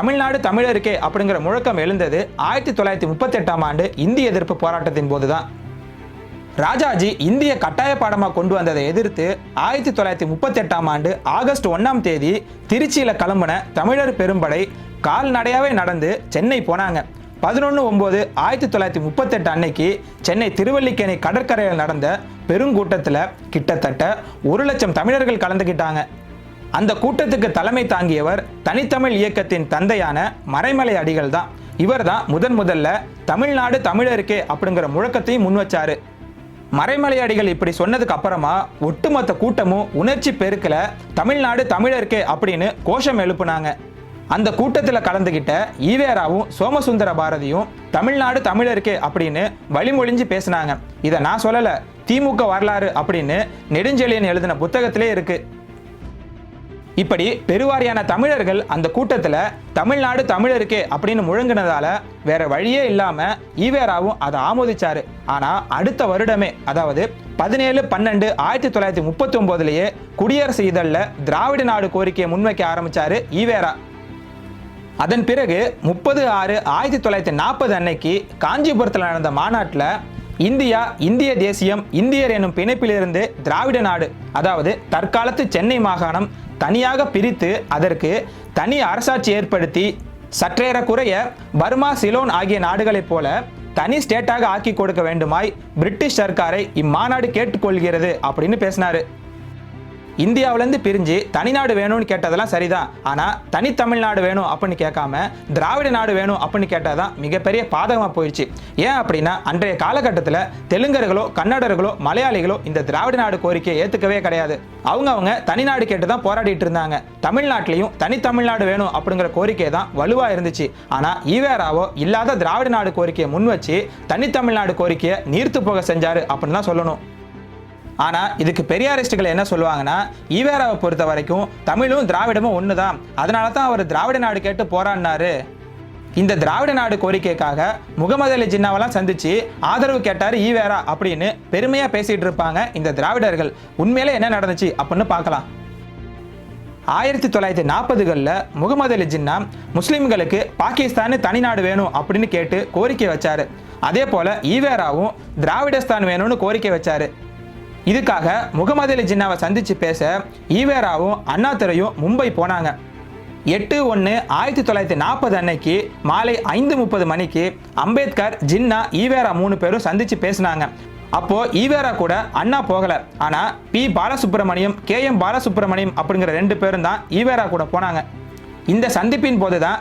தமிழ்நாடு தமிழருக்கே அப்படிங்கிற முழக்கம் எழுந்தது 1938ஆம் ஆண்டு இந்திய எதிர்ப்பு போராட்டத்தின் போதுதான். ராஜாஜி இந்திய கட்டாய பாடமாக கொண்டு வந்ததை எதிர்த்து 1938ஆம் ஆண்டு ஆகஸ்ட் 1ஆம் தேதி திருச்சியில கிளம்பின தமிழர் பெரும்படை கால்நடையாவே நடந்து சென்னை போனாங்க. 11/9/1938 அன்னைக்கு சென்னை திருவல்லிக்கேணி கடற்கரையில் நடந்த பெருங்கூட்டத்தில் கிட்டத்தட்ட 1 லட்சம் தமிழர்கள் கலந்துக்கிட்டாங்க. அந்த கூட்டத்துக்கு தலைமை தாங்கியவர் தனித்தமிழ் இயக்கத்தின் தந்தையான மறைமலை அடிகள் தான். இவர் தான் முதல்ல தமிழ்நாடு தமிழருக்கே அப்படிங்கிற முழக்கத்தையும் முன் வச்சாரு. மறைமலை அடிகள் இப்படி சொன்னதுக்கு அப்புறமா ஒட்டுமொத்த கூட்டமும் உணர்ச்சி பெருக்கல தமிழ்நாடு தமிழருக்கே அப்படின்னு கோஷம் எழுப்புனாங்க. அந்த கூட்டத்தில் கலந்துகிட்ட ஈவேராவும் சோமசுந்தர பாரதியும் தமிழ்நாடு தமிழருக்கே அப்படின்னு வழிமொழிஞ்சு பேசினாங்க. இதை நான் சொல்லல, திமுக வரலாறு அப்படின்னு நெடுஞ்செழியன் எழுதின புத்தகத்திலே இருக்கு. இப்படி பெருவாரியான தமிழர்கள் அந்த கூட்டத்தில் தமிழ்நாடு தமிழருக்கே அப்படின்னு முழங்கினதால வேற வழியே இல்லாம ஈவேராவும் அதை ஆமோதிச்சாரு. ஆனா அடுத்த வருடமே, அதாவது 17/12/1939 குடியரசு இதழில் திராவிட நாடு கோரிக்கையை முன்வைக்க ஆரம்பிச்சாரு ஈவேரா. அதன் பிறகு 30/6/1940 அன்னைக்கு காஞ்சிபுரத்தில் நடந்த மாநாட்டில் இந்தியா, இந்திய தேசியம், இந்தியர் எனும் பிணைப்பிலிருந்து திராவிட நாடு, அதாவது தற்காலத்து சென்னை மாகாணம் தனியாக பிரித்து அதற்கு தனி அரசாட்சி ஏற்படுத்தி சற்றேறக்குறைய பர்மா, சிலோன் ஆகிய நாடுகளைப் போல தனி ஸ்டேட்டாக ஆக்கி கொடுக்க வேண்டுமாய் பிரிட்டிஷ் சர்க்காரை இம்மாநாடு கேட்டுக்கொள்கிறது அப்படின்னு பேசினாரு. இந்தியாவிலேருந்து பிரிஞ்சு தனிநாடு வேணும்னு கேட்டதெல்லாம் சரிதான், ஆனால் தனி தமிழ்நாடு வேணும் அப்படின்னு கேட்காம திராவிட நாடு வேணும் அப்படின்னு கேட்டதான் மிகப்பெரிய பாதகமாக போயிடுச்சு. ஏன் அப்படின்னா அன்றைய காலகட்டத்தில் தெலுங்கர்களோ, கன்னடர்களோ, மலையாளிகளோ இந்த திராவிட நாடு கோரிக்கையை ஏற்றுக்கவே கிடையாது. அவங்க தனிநாடு கேட்டு தான் போராடிட்டு இருந்தாங்க. தமிழ்நாட்டிலையும் தனி தமிழ்நாடு வேணும் அப்படிங்கிற கோரிக்கை தான் வலுவாக இருந்துச்சு. ஆனால் ஈவேராவோ இல்லாத திராவிட நாடு கோரிக்கையை முன் வச்சு தனி தமிழ்நாடு கோரிக்கையை நீர்த்து போக செஞ்சாரு அப்படின்னு தான் சொல்லணும். ஆனால் இதுக்கு பெரியாரிஸ்டுகள் என்ன சொல்லுவாங்கன்னா, ஈவேராவை பொறுத்த வரைக்கும் தமிழும் திராவிடமும் ஒன்று தான், அதனால தான் அவர் திராவிட நாடு கேட்டு போராடினாரு. இந்த திராவிட நாடு கோரிக்கைக்காக முகமது அலி ஜின்னாவெல்லாம் சந்திச்சு ஆதரவு கேட்டார் ஈவேரா அப்படின்னு பெருமையாக பேசிட்டு இருப்பாங்க இந்த திராவிடர்கள். உண்மையிலே என்ன நடந்துச்சு அப்படின்னு பார்க்கலாம். 1940களில் முகமது அலி ஜின்னா முஸ்லிம்களுக்கு பாகிஸ்தான் தனிநாடு வேணும் அப்படின்னு கேட்டு கோரிக்கை வச்சாரு. அதே போல ஈவேராவும் திராவிடஸ்தான் வேணும்னு கோரிக்கை வச்சாரு. இதுக்காக முகமது அலி ஜின்னாவை சந்திச்சு பேச ஈவேராவும் அண்ணாதுரையும் மும்பை போனாங்க. 8/1/1940 அன்னைக்கு மாலை 5:30 மணிக்கு அம்பேத்கர், ஜின்னா, ஈவேரா 3 பேரும் சந்திச்சு பேசினாங்க. அப்போ ஈவேரா கூட அண்ணா போகல, ஆனா பி பாலசுப்ரமணியம், KM பாலசுப்ரமணியம் அப்படிங்கிற 2 பேரும் தான் ஈவேரா கூட போனாங்க. இந்த சந்திப்பின் போதுதான்